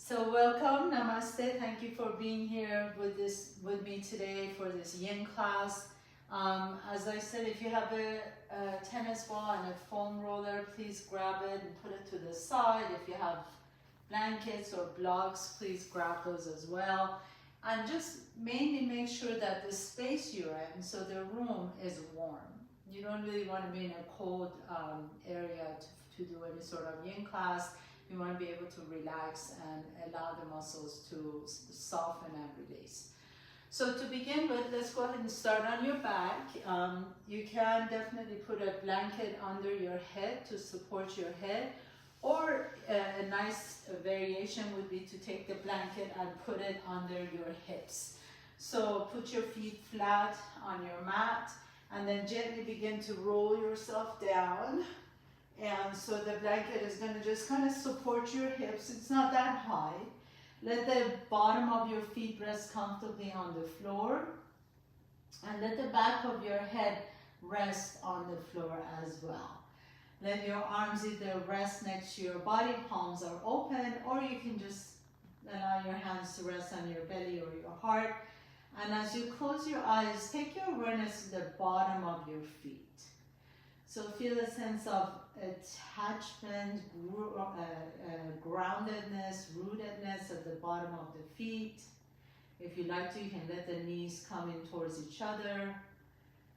So welcome, namaste. Thank you for being here with me today for this yin class. As I said, if you have a tennis ball and a foam roller, please grab it and put it to the side. If you have blankets or blocks, please grab those as well. And just mainly make sure that the space you're in, so the room is warm. You don't really want to be in a cold area to do any sort of yin class. You want to be able to relax and allow the muscles to soften and release. So to begin with, let's go ahead and start on your back. You can definitely put a blanket under your head to support your head, or a nice variation would be to take the blanket and put it under your hips. So put your feet flat on your mat and then gently begin to roll yourself down. And so the blanket is going to just kind of support your hips. It's not that high. Let the bottom of your feet rest comfortably on the floor. And let the back of your head rest on the floor as well. Let your arms either rest next to your body, palms are open, or you can just allow your hands to rest on your belly or your heart. And as you close your eyes, take your awareness to the bottom of your feet. So feel a sense of attachment, groundedness, rootedness at the bottom of the feet. If you like to, you can let the knees come in towards each other.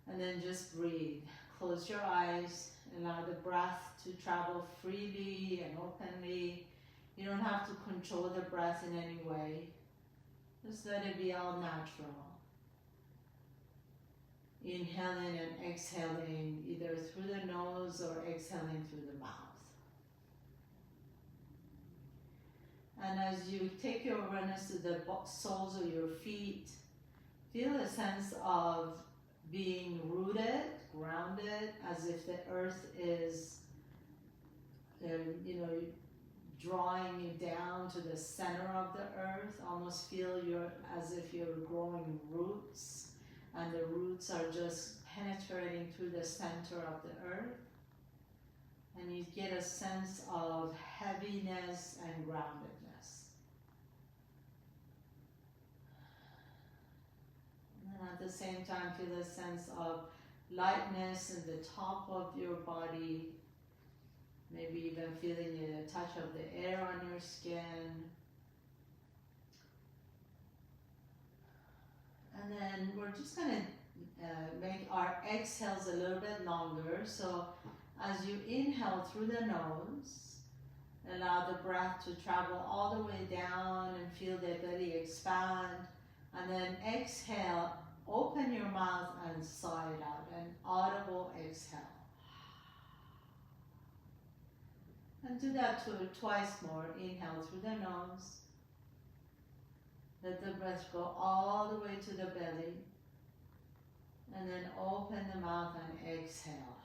And then just breathe. Close your eyes. Allow the breath to travel freely and openly. You don't have to control the breath in any way. Just let it be all natural. Inhaling and exhaling either through the nose or exhaling through the mouth. And as you take your awareness to the soles of your feet, feel a sense of being rooted, grounded, as if the earth is, drawing you down to the center of the earth. Almost feel as if you're growing roots. And the roots are just penetrating through the center of the earth. And you get a sense of heaviness and groundedness. And at the same time, feel a sense of lightness in the top of your body. Maybe even feeling a touch of the air on your skin. And then we're just going to make our exhales a little bit longer. So as you inhale through the nose, allow the breath to travel all the way down and feel the belly expand. And then exhale, open your mouth and sigh it out, an audible exhale. And do that twice more. Inhale through the nose. Let the breath go all the way to the belly. And then open the mouth and exhale.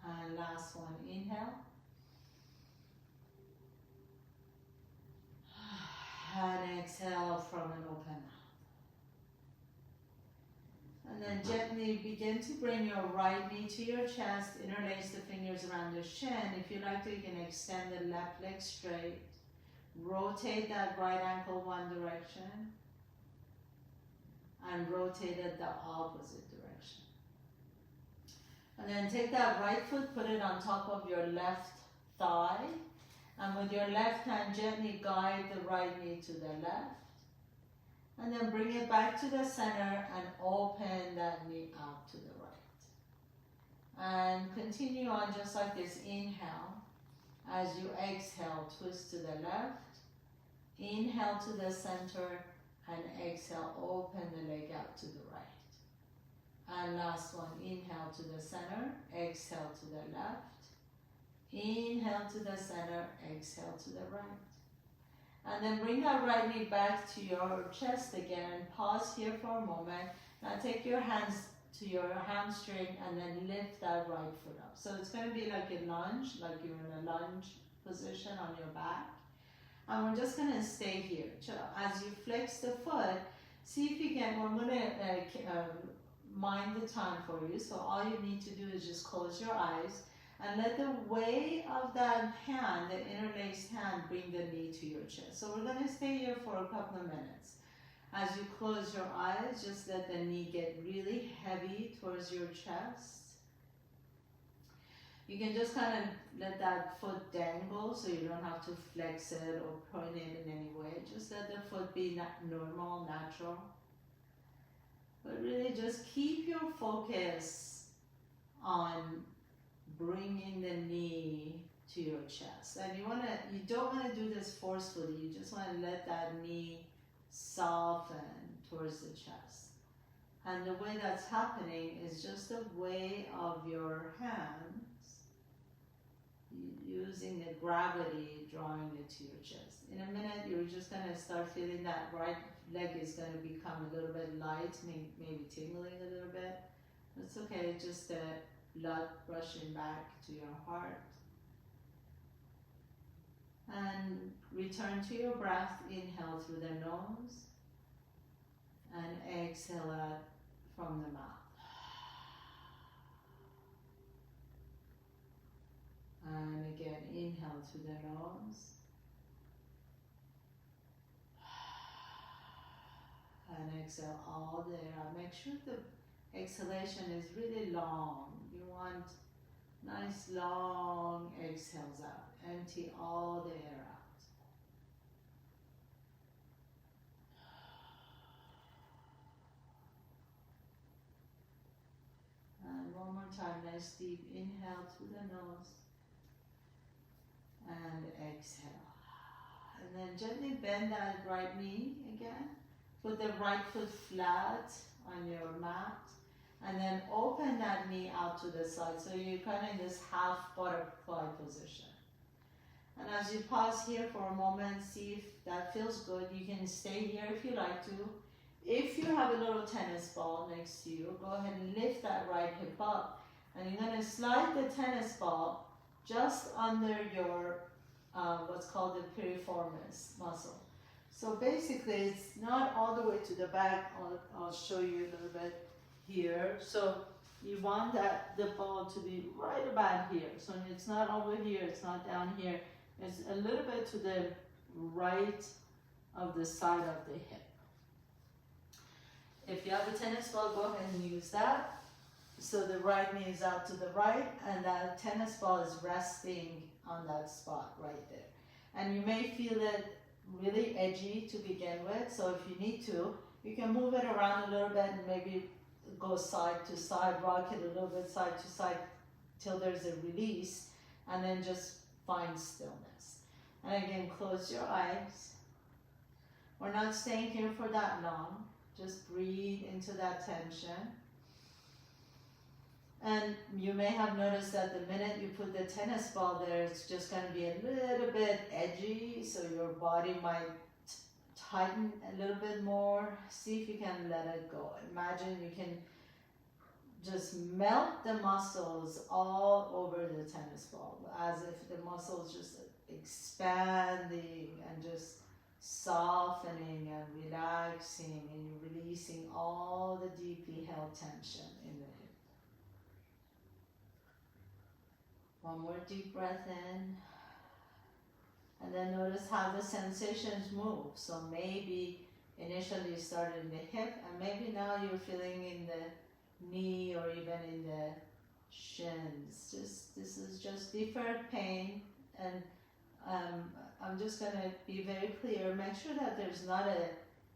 And last one, inhale. And exhale from an open mouth. And then gently begin to bring your right knee to your chest, interlace the fingers around your shin. If you like to, you can extend the left leg straight. Rotate that right ankle one direction. And rotate it the opposite direction. And then take that right foot, put it on top of your left thigh. And with your left hand, gently guide the right knee to the left. And then bring it back to the center and open that knee out to the right. And continue on just like this. Inhale. As you exhale, twist to the left. Inhale to the center and exhale, open the leg out to the right. And last one, inhale to the center, exhale to the left. Inhale to the center, exhale to the right. And then bring that right knee back to your chest again. Pause here for a moment. Now take your hands to your hamstring and then lift that right foot up. So it's going to be like a lunge, like you're in a lunge position on your back. And we're just going to stay here. So as you flex the foot, see if you can, we're going to mind the time for you. So all you need to do is just close your eyes And let the weight of that hand, the interlaced hand, bring the knee to your chest. So we're going to stay here for a couple of minutes. As you close your eyes, just let the knee get really heavy towards your chest. You can just kind of let that foot dangle so you don't have to flex it or point it in any way. Just let the foot be normal, natural. But really just keep your focus on bringing the knee to your chest. And you don't want to do this forcefully. You just want to let that knee soften towards the chest. And the way that's happening is just the way of your hands using the gravity, drawing it to your chest. In a minute, you're just going to start feeling that right leg is going to become a little bit light, maybe tingling a little bit. It's okay, just the blood rushing back to your heart. And return to your breath. Inhale through the nose and exhale out from the mouth. And again, inhale through the nose. And exhale all the air out. Make sure the exhalation is really long. You want nice long exhales out. Empty all the air out. And one more time, nice deep inhale through the nose. And exhale. And then gently bend that right knee again. Put the right foot flat on your mat. And then open that knee out to the side. So you're kind of in this half butterfly position. And as you pause here for a moment, see if that feels good. You can stay here if you like to. If you have a little tennis ball next to you, go ahead and lift that right hip up. And you're going to slide the tennis ball just under your, what's called the piriformis muscle. So basically, it's not all the way to the back. I'll show you a little bit here. So you want the ball to be right about here. So it's not over here, it's not down here. It's a little bit to the right of the side of the hip. If you have a tennis ball, go ahead and use that. So the right knee is out to the right, and that tennis ball is resting on that spot right there. And you may feel it really edgy to begin with, so if you need to, you can move it around a little bit and maybe go side to side, rock it a little bit side to side till there's a release, and then just find stillness. And again, close your eyes. We're not staying here for that long. Just breathe into that tension. And you may have noticed that the minute you put the tennis ball there, it's just going to be a little bit edgy, so your body might tighten a little bit more. See if you can let it go. Imagine you can just melt the muscles all over the tennis ball, as if the muscles just expanding and just softening and relaxing, and you're releasing all the deeply held tension in the hip. One more deep breath in. And then notice how the sensations move. So maybe initially you started in the hip, and maybe now you're feeling in the knee or even in the shins. This is just deferred pain, and I'm just going to be very clear. Make sure that there's not an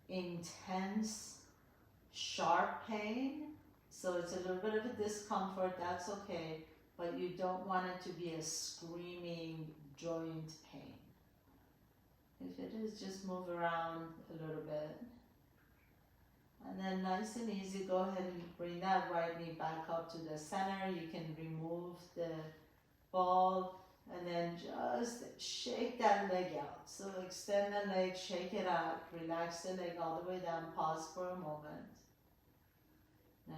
intense, sharp pain. So it's a little bit of a discomfort, that's okay. But you don't want it to be a screaming joint pain. If it is, just move around a little bit. And then nice and easy, go ahead and bring that right knee back up to the center. You can remove the ball and then just shake that leg out. So extend the leg, shake it out, relax the leg all the way down, pause for a moment.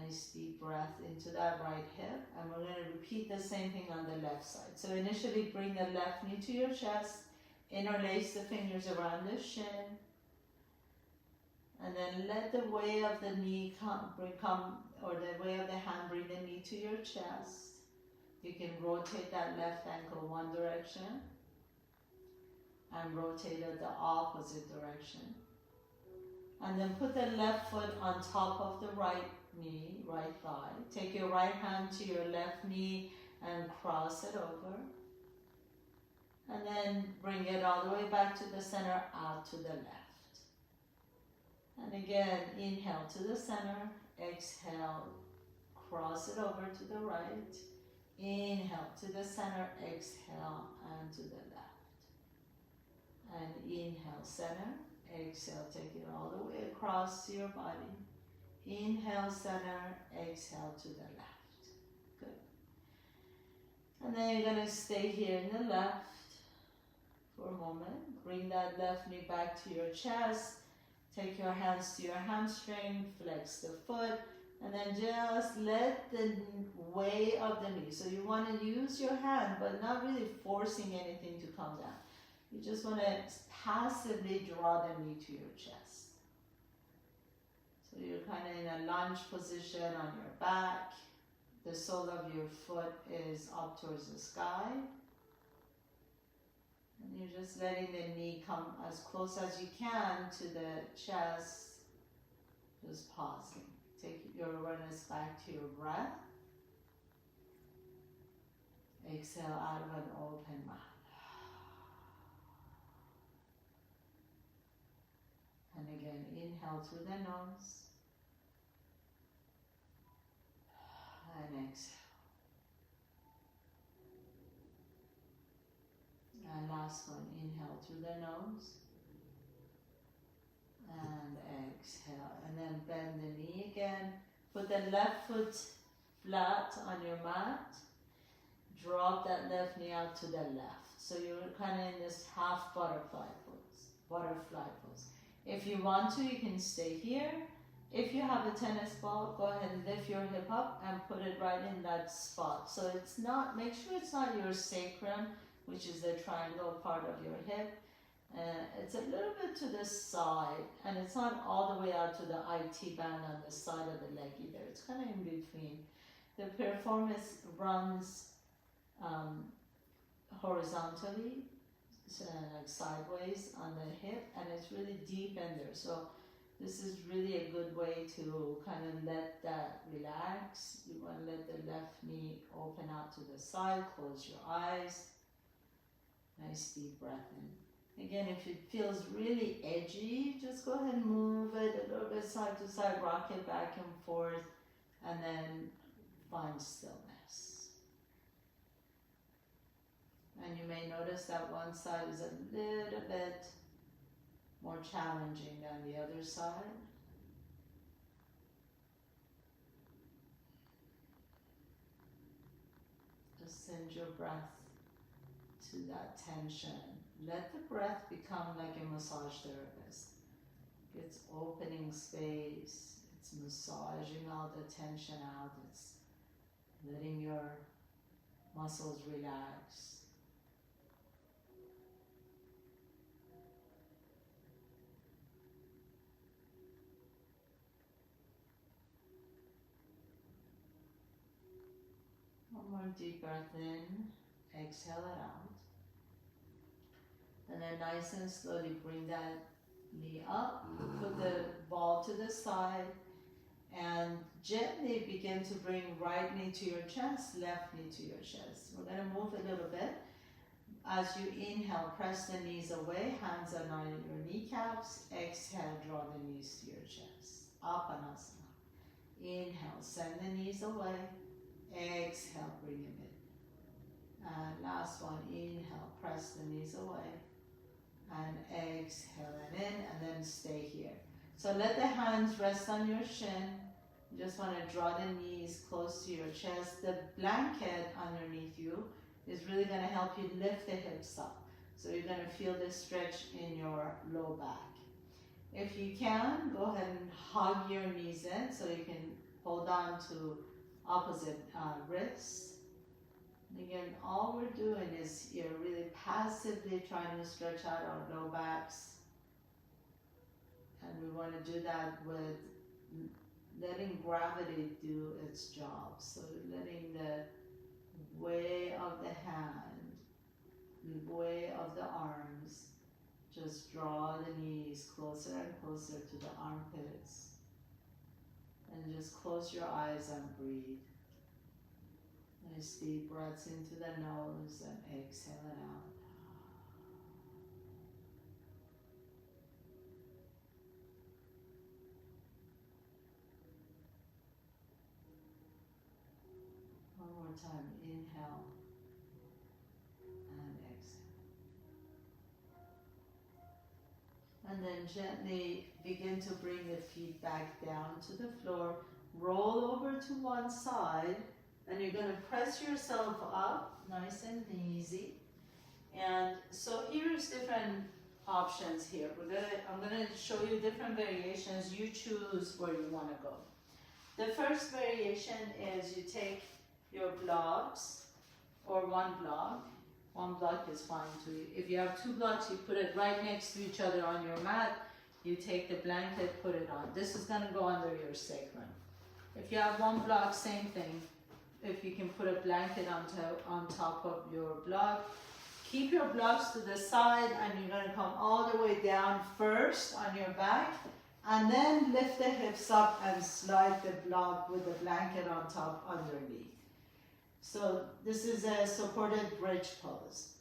Nice deep breath into that right hip, and we're going to repeat the same thing on the left side. So initially bring the left knee to your chest, interlace the fingers around the shin, and then let the way of the knee or the way of the hand bring the knee to your chest. You can rotate that left ankle one direction and rotate it the opposite direction. And then put the left foot on top of the right knee, right thigh. Take your right hand to your left knee and cross it over. And then bring it all the way back to the center, out to the left. And again, inhale to the center, exhale, cross it over to the right. Inhale to the center, exhale, and to the left. And inhale, center, exhale, take it all the way across your body. Inhale, center, exhale to the left. Good. And then you're going to stay here in the left for a moment. Bring that left knee back to your chest. Take your hands to your hamstring, flex the foot, and then just let the weight of the knee. So you want to use your hand, but not really forcing anything to come down. You just want to passively draw the knee to your chest. So you're kind of in a lunge position on your back. The sole of your foot is up towards the sky. And you're just letting the knee come as close as you can to the chest. Just pausing. Take your awareness back to your breath. Exhale out of an open mouth. And again, inhale through the nose. And exhale. And last one, inhale through the nose. And exhale. And then bend the knee again. Put the left foot flat on your mat. Drop that left knee out to the left. So you're kind of in this half butterfly pose. If you want to, you can stay here. If you have a tennis ball, go ahead and lift your hip up and put it right in that spot. So it's not, make sure it's not your sacrum, which is the triangle part of your hip. It's a little bit to the side, and it's not all the way out to the IT band on the side of the leg either. It's kind of in between. The piriformis runs horizontally, so like sideways on the hip, and it's really deep in there. So this is really a good way to kind of let that relax. You want to let the left knee open out to the side, close your eyes. Nice deep breath in. Again, if it feels really edgy, just go ahead and move it a little bit side to side, rock it back and forth, and then find stillness. And you may notice that one side is a little bit more challenging than the other side. Just send your breath to that tension. Let the breath become like a massage therapist. It's opening space. It's massaging all the tension out. It's letting your muscles relax. One more deep breath in. Exhale it out. And then nice and slowly bring that knee up. Put the ball to the side. And gently begin to bring right knee to your chest, left knee to your chest. We're going to move a little bit. As you inhale, press the knees away. Hands are not in your kneecaps. Exhale, draw the knees to your chest. Apanasana. Inhale, send the knees away. Exhale, bring them in. And last one, inhale, press the knees away. And exhale and in, and then stay here. So let the hands rest on your shin. You just want to draw the knees close to your chest. The blanket underneath you is really going to help you lift the hips up. So you're going to feel this stretch in your low back. If you can, go ahead and hug your knees in so you can hold on to opposite wrists. And again, all we're doing is you're really passively trying to stretch out our low backs. And we want to do that with letting gravity do its job. So letting the way of the hand, way of the arms. Just draw the knees closer and closer to the armpits. And just close your eyes and breathe. Nice deep breaths into the nose and exhale it out. One more time, inhale and exhale. And then gently begin to bring the feet back down to the floor. Roll over to one side, and you're going to press yourself up, nice and easy. And so here's different options here. I'm going to show you different variations. You choose where you want to go. The first variation is you take your blocks, or one block. One block is fine too. If you have two blocks, you put it right next to each other on your mat. You take the blanket, put it on. This is going to go under your sacrum. If you have one block, same thing. If you can put a blanket on top of your block. Keep your blocks to the side, and you're going to come all the way down first on your back, and then lift the hips up and slide the block with the blanket on top underneath. So this is a supported bridge pose.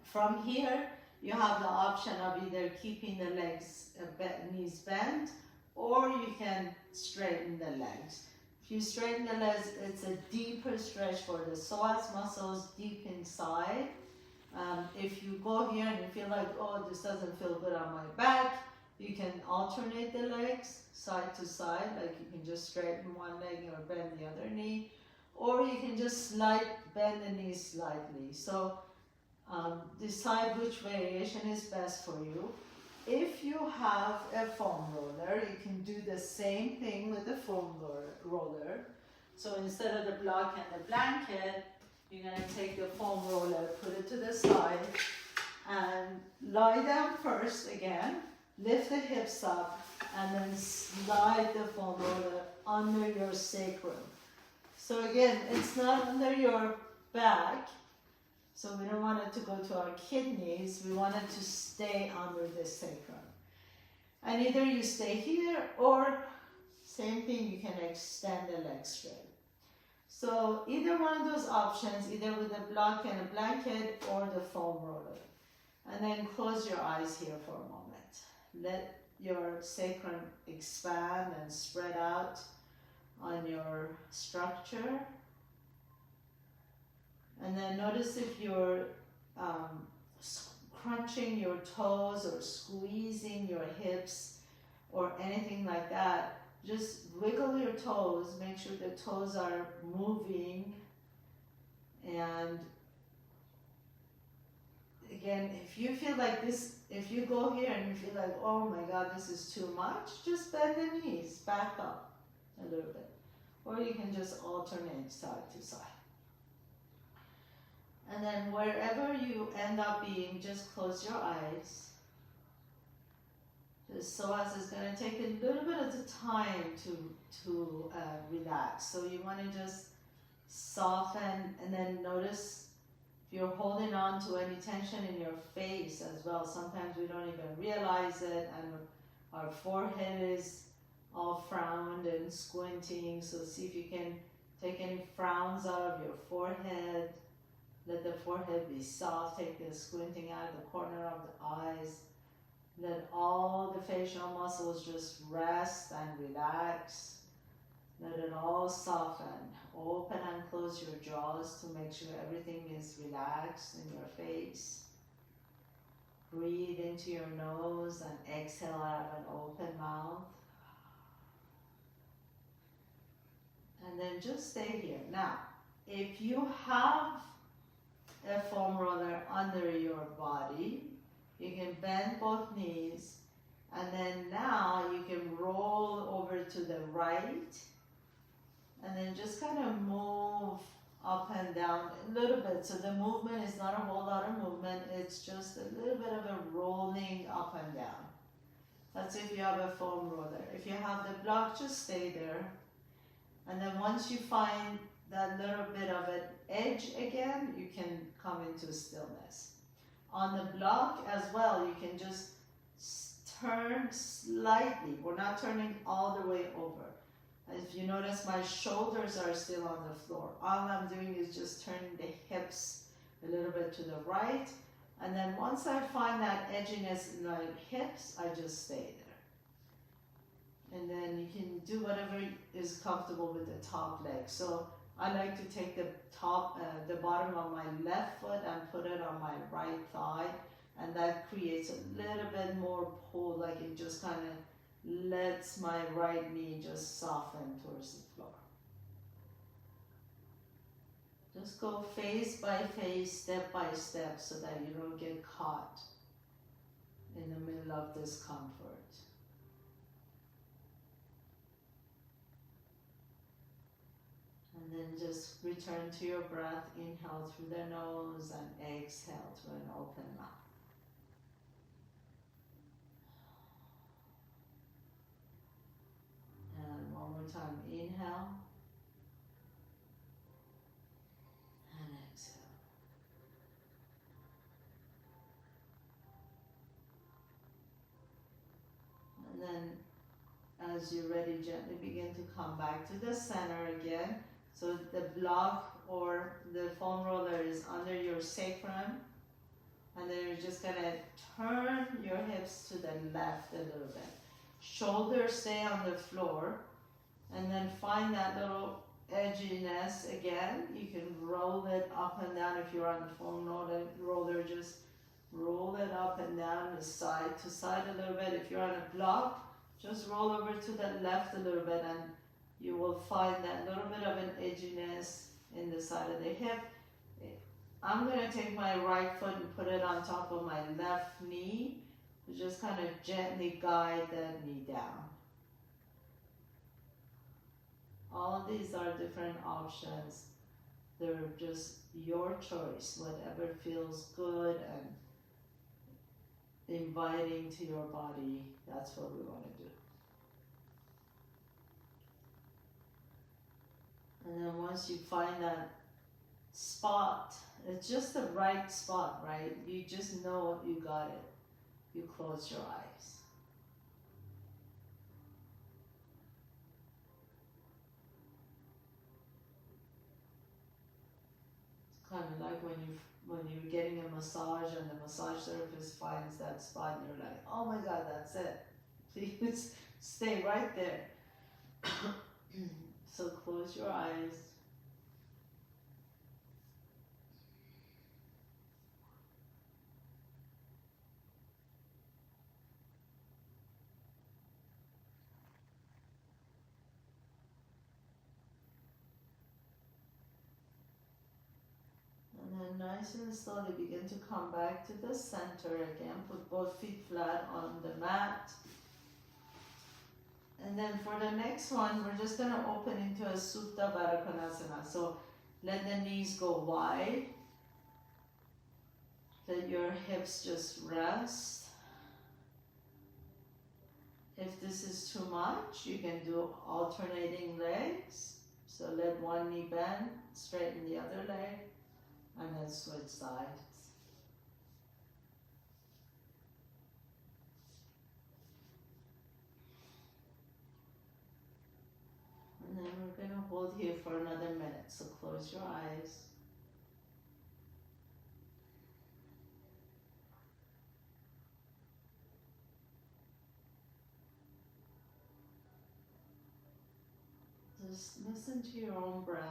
From here, you have the option of either keeping the legs, knees bent, or you can straighten the legs. If you straighten the legs, it's a deeper stretch for the psoas muscles deep inside. If you go here and you feel like, oh, this doesn't feel good on my back, you can alternate the legs side to side, like you can just straighten one leg or bend the other knee, or you can just bend the knee slightly. So decide which variation is best for you. If you have a foam roller, you can do the same thing with the foam roller. So instead of the block and the blanket, you're going to take the foam roller, put it to the side, and lie down first again, lift the hips up, and then slide the foam roller under your sacrum. So again, it's not under your back, so we don't want it to go to our kidneys. We want it to stay under the sacrum. And either you stay here, or same thing, you can extend the legs straight. So either one of those options, either with a block and a blanket or the foam roller. And then close your eyes here for a moment. Let your sacrum expand and spread out on your structure. And then notice if you're crunching your toes or squeezing your hips or anything like that. Just wiggle your toes, make sure the toes are moving. And again, if you feel like this, if you go here and you feel like, oh my God, this is too much, just bend the knees, back up a little bit. Or you can just alternate side to side. And then wherever you end up being, just close your eyes. The psoas is going to take a little bit of the time to relax. So you want to just soften, and then notice if you're holding on to any tension in your face as well. Sometimes we don't even realize it, and our forehead is all frowned and squinting. So see if you can take any frowns out of your forehead. Let the forehead be soft. Take the squinting out of the corner of the eyes. Let all the facial muscles just rest and relax. Let it all soften. Open and close your jaws to make sure everything is relaxed in your face. Breathe into your nose and exhale out of an open mouth. And then just stay here. Now, if you have a foam roller under your body, you can bend both knees, and then now you can roll over to the right, and then just kind of move up and down a little bit. So the movement is not a whole lot of movement, it's just a little bit of a rolling up and down. That's if you have a foam roller. If you have the block, just stay there. And then once you find that little bit of an edge again, you can come into stillness. On the block as well, you can just turn slightly. We're not turning all the way over. If you notice, my shoulders are still on the floor. All I'm doing is just turning the hips a little bit to the right. And then once I find that edginess in my hips, I just stay there. And then you can do whatever is comfortable with the top leg. So I like to take the bottom of my left foot and put it on my right thigh. And that creates a little bit more pull, like it just kind of lets my right knee just soften towards the floor. Just go phase by phase, step by step, so that you don't get caught in the middle of discomfort. And then just return to your breath. Inhale through the nose and exhale through an open mouth. And one more time, inhale and exhale. And then as you're ready, gently begin to come back to the center again. So the block or the foam roller is under your sacrum. And then you're just gonna turn your hips to the left a little bit. Shoulders stay on the floor, and then find that little edginess again. You can roll it up and down. If you're on the foam roller, just roll it up and down, the side to side a little bit. If you're on a block, just roll over to the left a little bit, and you will find that little bit of an edginess in the side of the hip. I'm going to take my right foot and put it on top of my left knee. Just kind of gently guide that knee down. All of these are different options. They're just your choice, whatever feels good and inviting to your body. That's what we want to do. And then once you find that spot, it's just the right spot, right? You just know you got it. You close your eyes. It's kind of like when you're getting a massage and the massage therapist finds that spot and you're like, oh my God, that's it. Please stay right there. So close your eyes. Nice and slowly begin to come back to the center again. Put both feet flat on the mat. And then for the next one, we're just going to open into a Supta Baddha Konasana. So let the knees go wide. Let your hips just rest. If this is too much, you can do alternating legs. So let one knee bend, straighten the other leg. And then switch sides. And then we're going to hold here for another minute. So close your eyes. Just listen to your own breath.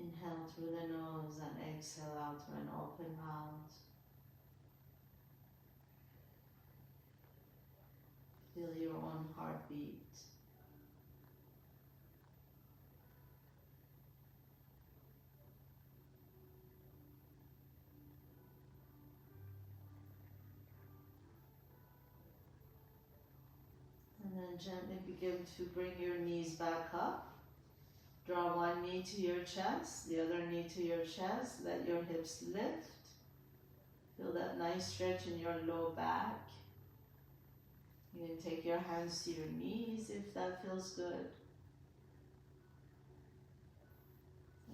Inhale through the nose and exhale out through an open mouth. Feel your own heartbeat. And then gently begin to bring your knees back up. Draw one knee to your chest, the other knee to your chest. Let your hips lift. Feel that nice stretch in your low back. You can take your hands to your knees if that feels good.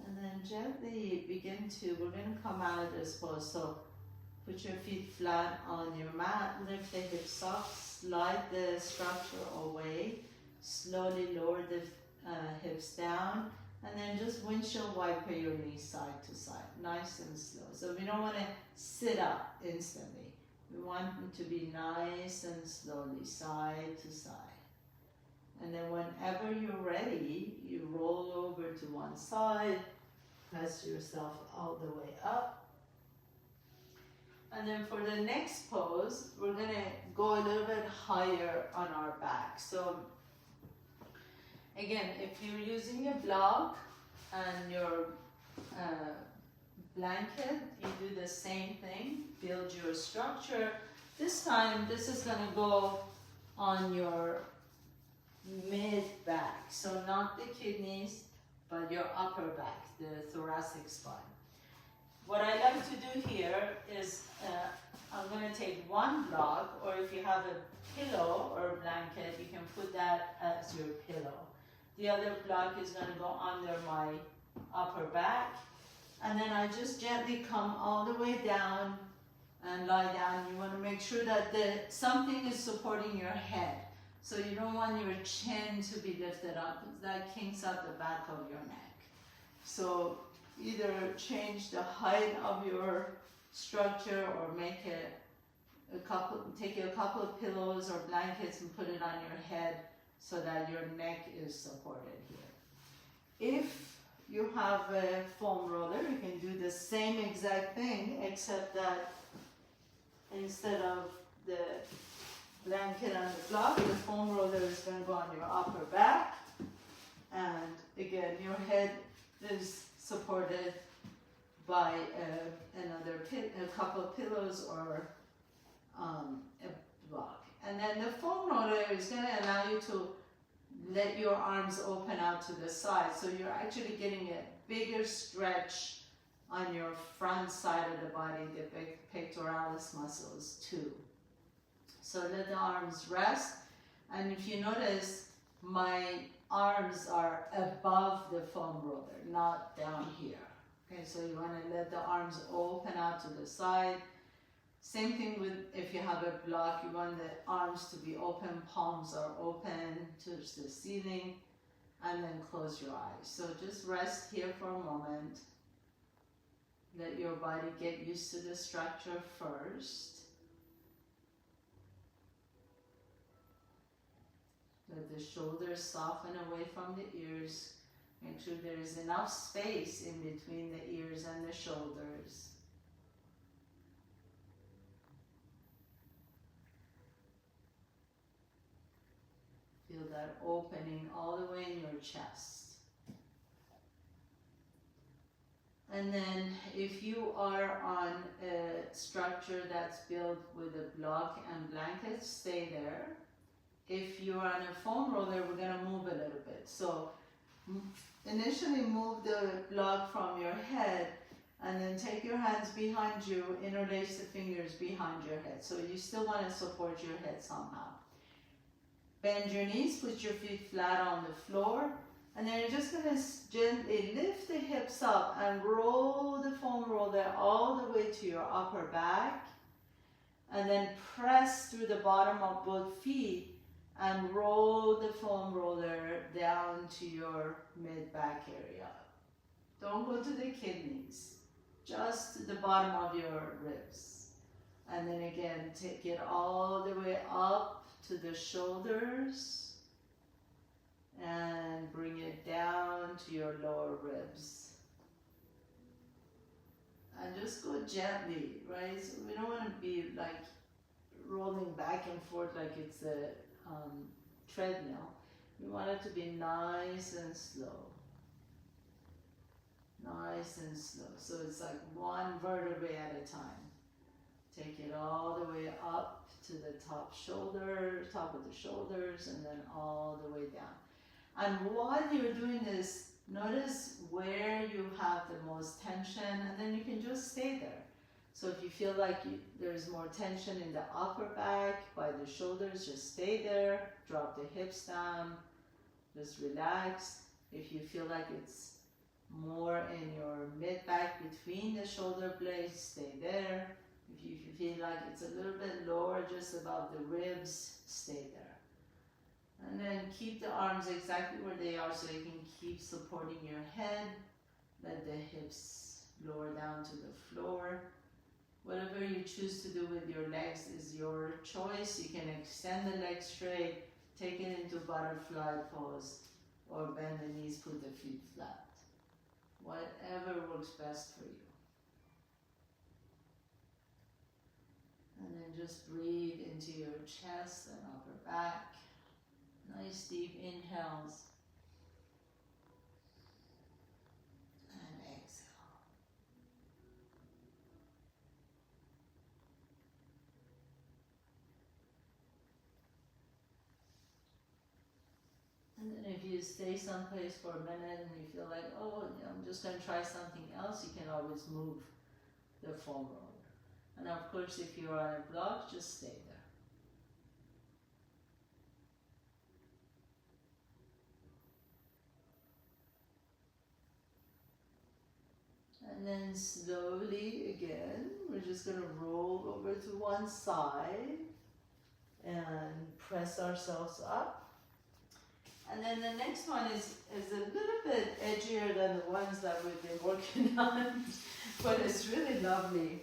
And then gently begin to, we're going to come out of this pose. So put your feet flat on your mat, lift the hips up, slide the structure away, slowly lower the hips down, and then just windshield wiper your knees side to side, nice and slow. So we don't want to sit up instantly. We want them to be nice and slowly, side to side. And then whenever you're ready, you roll over to one side, press yourself all the way up. And then for the next pose, we're going to go a little bit higher on our back. So again, if you're using a block and your blanket, you do the same thing, build your structure. This time, this is going to go on your mid-back, so not the kidneys, but your upper back, the thoracic spine. What I like to do here is I'm going to take one block, or if you have a pillow or a blanket, you can put that as your pillow. The other block is going to go under my upper back, and then I just gently come all the way down and lie down. You want to make sure that something is supporting your head. So you don't want your chin to be lifted up, because that kinks up the back of your neck. So either change the height of your structure or make it take a couple of pillows or blankets and put it on your head so that your neck is supported here. If you have a foam roller, you can do the same exact thing, except that instead of the blanket on the block, the foam roller is going to go on your upper back, and again your head is supported by a couple of pillows or a block. And then the foam roller is going to allow you to let your arms open out to the side, so you're actually getting a bigger stretch on your front side of the body, the pectoralis muscles too. So let the arms rest, and if you notice, my arms are above the foam roller, not down here. Okay, so you want to let the arms open out to the side. Same thing with if you have a block, you want the arms to be open, palms are open to the ceiling, and then close your eyes. So just rest here for a moment. Let your body get used to the structure first. Let the shoulders soften away from the ears. Make sure there is enough space in between the ears and the shoulders. Feel that opening all the way in your chest. And then if you are on a structure that's built with a block and blankets, stay there. If you're on a foam roller, we're going to move a little bit. So initially move the block from your head, and then take your hands behind you, interlace the fingers behind your head. So you still want to support your head somehow. Bend your knees, put your feet flat on the floor, and then you're just going to gently lift the hips up and roll the foam roller all the way to your upper back, and then press through the bottom of both feet and roll the foam roller down to your mid-back area. Don't go to the kidneys, just to the bottom of your ribs. And then again, take it all the way up to the shoulders and bring it down to your lower ribs. And just go gently, right? So we don't want to be like rolling back and forth like it's a treadmill. We want it to be nice and slow. Nice and slow. So it's like one vertebrae at a time. Take it all the way up to the top of the shoulders, and then all the way down. And while you're doing this, notice where you have the most tension, and then you can just stay there. So if you feel like there's more tension in the upper back, by the shoulders, just stay there. Drop the hips down. Just relax. If you feel like it's more in your mid-back between the shoulder blades, stay there. If you feel like it's a little bit lower, just above the ribs, stay there. And then keep the arms exactly where they are so you can keep supporting your head. Let the hips lower down to the floor. Whatever you choose to do with your legs is your choice. You can extend the legs straight, take it into butterfly pose, or bend the knees, put the feet flat. Whatever works best for you. And then just breathe into your chest and upper back. Nice deep inhales. And exhale. And then if you stay someplace for a minute and you feel like, oh, I'm just going to try something else, you can always move the foam roller. And of course, if you're on a block, just stay there. And then slowly again, we're just going to roll over to one side and press ourselves up. And then the next one is a little bit edgier than the ones that we've been working on, but it's really lovely.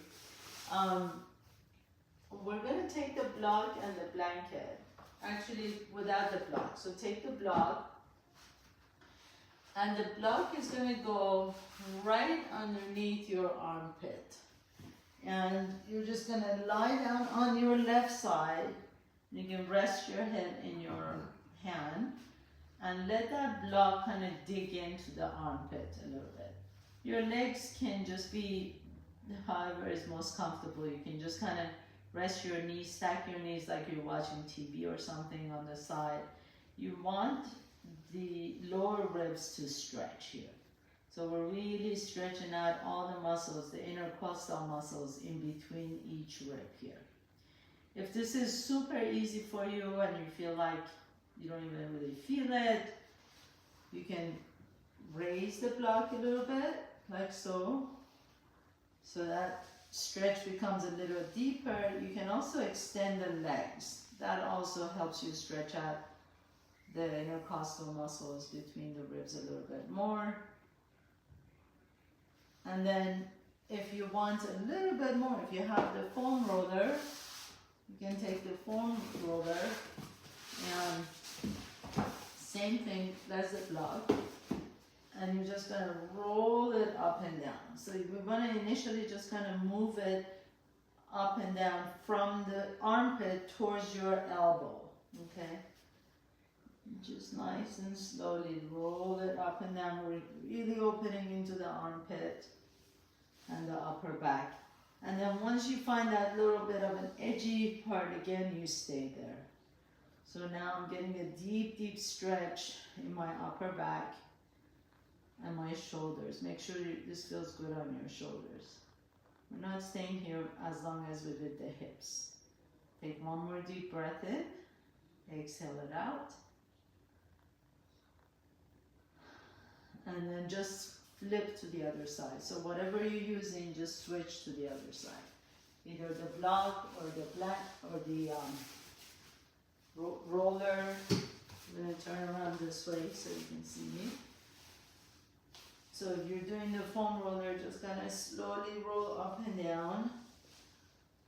We're going to take the block and the blanket, actually without the block. So take the block, and the block is going to go right underneath your armpit. And you're just going to lie down on your left side. You can rest your head in your hand and let that block kind of dig into the armpit a little bit. Your legs can just be however is most comfortable. You can just kind of rest your knees, stack your knees like you're watching TV or something on the side. You want the lower ribs to stretch here. So we're really stretching out all the muscles, the intercostal muscles in between each rib here. If this is super easy for you and you feel like you don't even really feel it, you can raise the block a little bit, like so. So that stretch becomes a little deeper. You can also extend the legs. That also helps you stretch out the intercostal muscles between the ribs a little bit more. And then if you want a little bit more, if you have the foam roller, you can take the foam roller and same thing, that's the block. And you're just going to roll it up and down. So we're going to initially just kind of move it up and down from the armpit towards your elbow, okay? Just nice and slowly roll it up and down. We're really opening into the armpit and the upper back. And then once you find that little bit of an edgy part again, you stay there. So now I'm getting a deep, deep stretch in my upper back and my shoulders. Make sure this feels good on your shoulders. We're not staying here as long as we did the hips. Take one more deep breath in. Exhale it out. And then just flip to the other side. So whatever you're using, just switch to the other side. Either the block or the roller. I'm going to turn around this way so you can see me. So if you're doing the foam roller, just kind of slowly roll up and down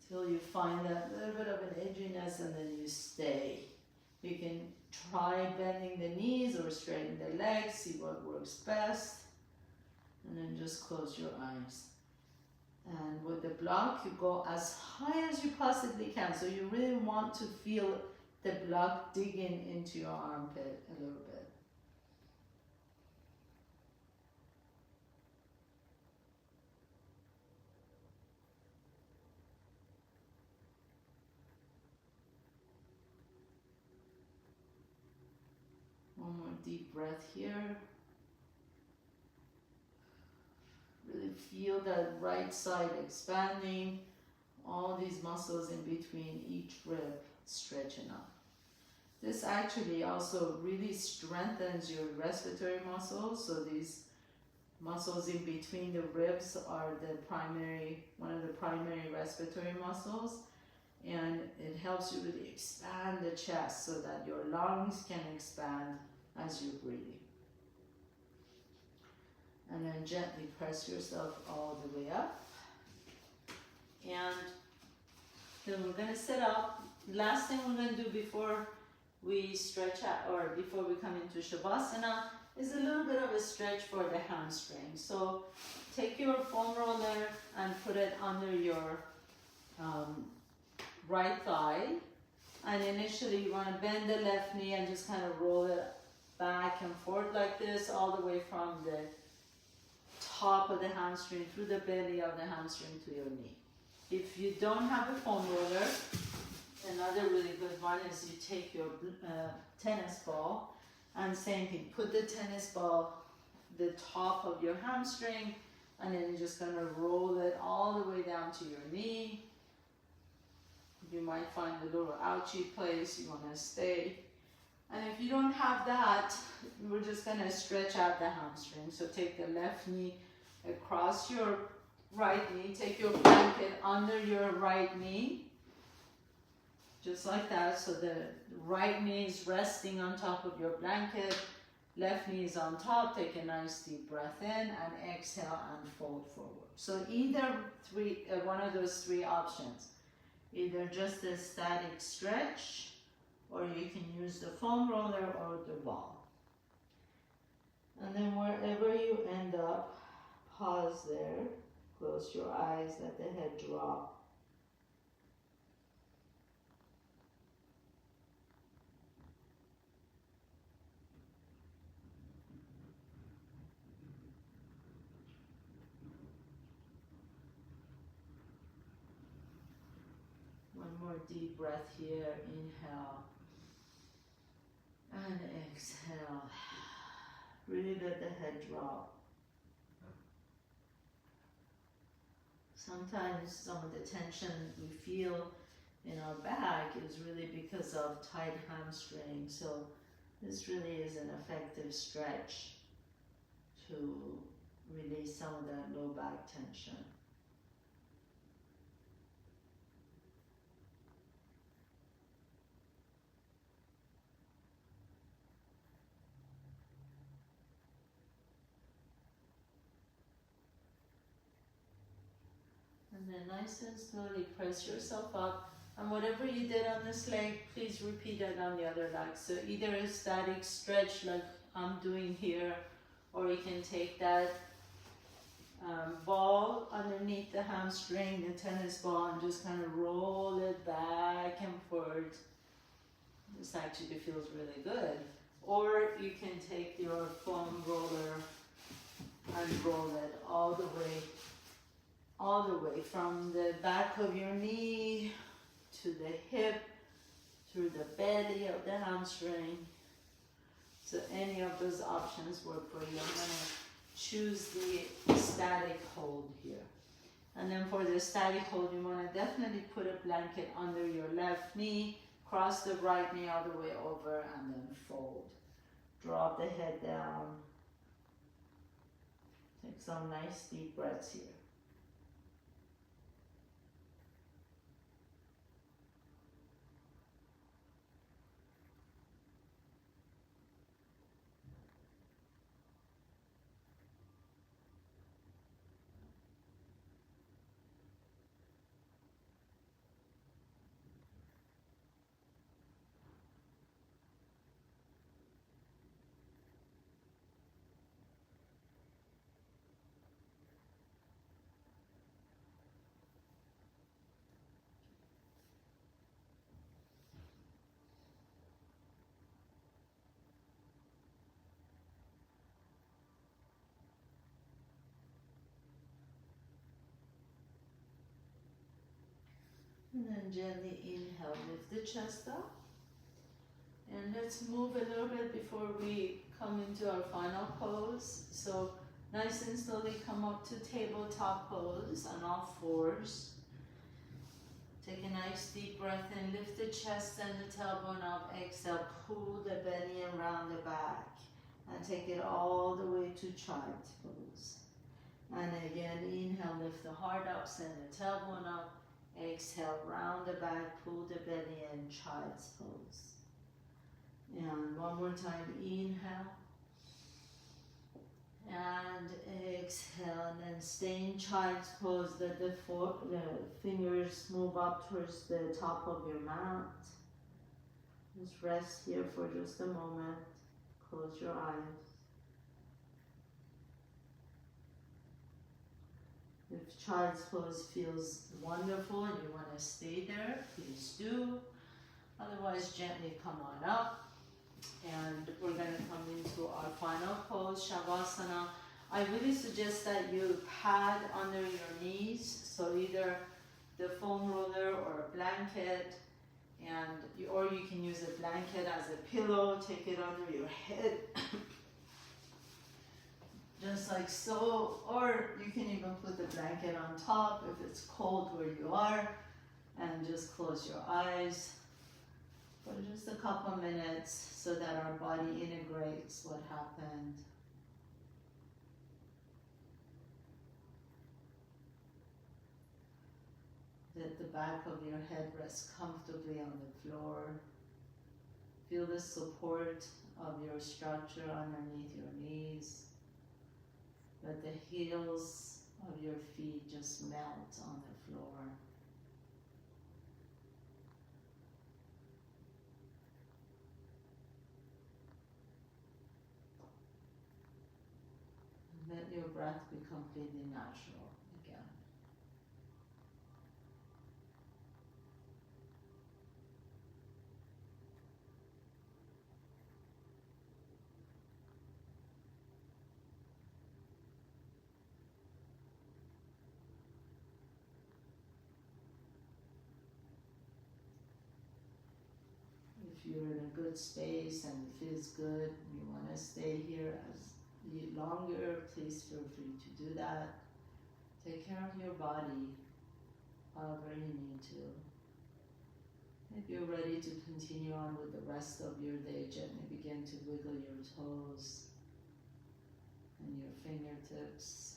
till you find that little bit of an edginess, and then you stay. You can try bending the knees or straightening the legs, see what works best, and then just close your eyes. And with the block, you go as high as you possibly can. So you really want to feel the block digging into your armpit a little bit. One more deep breath here. Really feel that right side expanding, all these muscles in between each rib stretching up. This actually also really strengthens your respiratory muscles, so these muscles in between the ribs are one of the primary respiratory muscles, and it helps you really expand the chest so that your lungs can expand as you're breathing. And then gently press yourself all the way up. And then we're going to sit up. Last thing we're going to do before we stretch out, or before we come into Shavasana, is a little bit of a stretch for the hamstring. So take your foam roller and put it under your right thigh. And initially you want to bend the left knee and just kind of roll it back and forth like this, all the way from the top of the hamstring through the belly of the hamstring to your knee. If you don't have a foam roller, another really good one is you take your tennis ball, and same thing, put the tennis ball the top of your hamstring, and then you're just going to roll it all the way down to your knee. You might find a little ouchy place, you want to stay. And if you don't have that, we're just going to stretch out the hamstring. So take the left knee across your right knee, take your blanket under your right knee, just like that. So the right knee is resting on top of your blanket, left knee is on top. Take a nice deep breath in and exhale and fold forward. So either one of those three options, either just a static stretch, or you can use the foam roller or the ball. And then wherever you end up, pause there, close your eyes, let the head drop. One more deep breath here, inhale. And exhale. Really let the head drop. Sometimes some of the tension we feel in our back is really because of tight hamstring. So this really is an effective stretch to release some of that low back tension. And then nice and slowly press yourself up. And whatever you did on this leg, please repeat it on the other leg. So either a static stretch like I'm doing here, or you can take that ball underneath the hamstring, the tennis ball, and just kind of roll it back and forth. This actually feels really good. Or you can take your foam roller and roll it all the way from the back of your knee to the hip, through the belly of the hamstring. So any of those options work for you. I'm going to choose the static hold here. And then for the static hold, you want to definitely put a blanket under your left knee, cross the right knee all the way over, and then fold. Drop the head down. Take some nice deep breaths here. And then gently inhale, lift the chest up. And let's move a little bit before we come into our final pose. So nice and slowly come up to tabletop pose on all fours. Take a nice deep breath in, lift the chest and the tailbone up. Exhale, pull the belly around the back. And take it all the way to child's pose. And again, inhale, lift the heart up, send the tailbone up. Exhale, round the back, pull the belly in, child's pose. And one more time, inhale. And exhale, and then stay in child's pose. Let the fingers move up towards the top of your mat. Just rest here for just a moment. Close your eyes. If child's pose feels wonderful and you want to stay there, please do. Otherwise, gently come on up. And we're going to come into our final pose, Shavasana. I really suggest that you pad under your knees, so either the foam roller or a blanket, or you can use a blanket as a pillow, take it under your head, just like so, or you can even put the blanket on top if it's cold where you are, and just close your eyes for just a couple minutes so that our body integrates what happened. Let the back of your head rest comfortably on the floor. Feel the support of your structure underneath your knees. Let the heels of your feet just melt on the floor. Let your breath be completely natural again. If you're in a good space and it feels good, you want to stay here as longer, please feel free to do that. Take care of your body however you need to. If you're ready to continue on with the rest of your day, gently begin to wiggle your toes and your fingertips.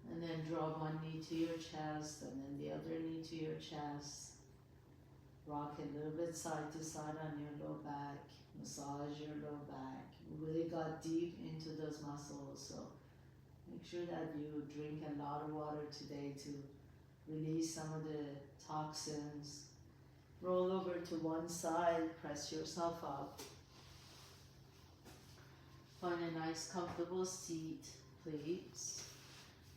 And then draw one knee to your chest and then the other knee to your chest. Rock a little bit side to side on your low back. Massage your low back. You really got deep into those muscles, so make sure that you drink a lot of water today to release some of the toxins. Roll over to one side, press yourself up. Find a nice comfortable seat, please.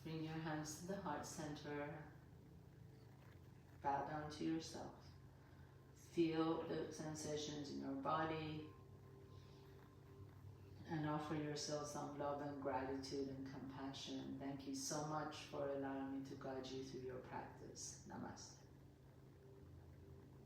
Bring your hands to the heart center. Bow down to yourself. Feel the sensations in your body and offer yourself some love and gratitude and compassion. Thank you so much for allowing me to guide you through your practice. Namaste.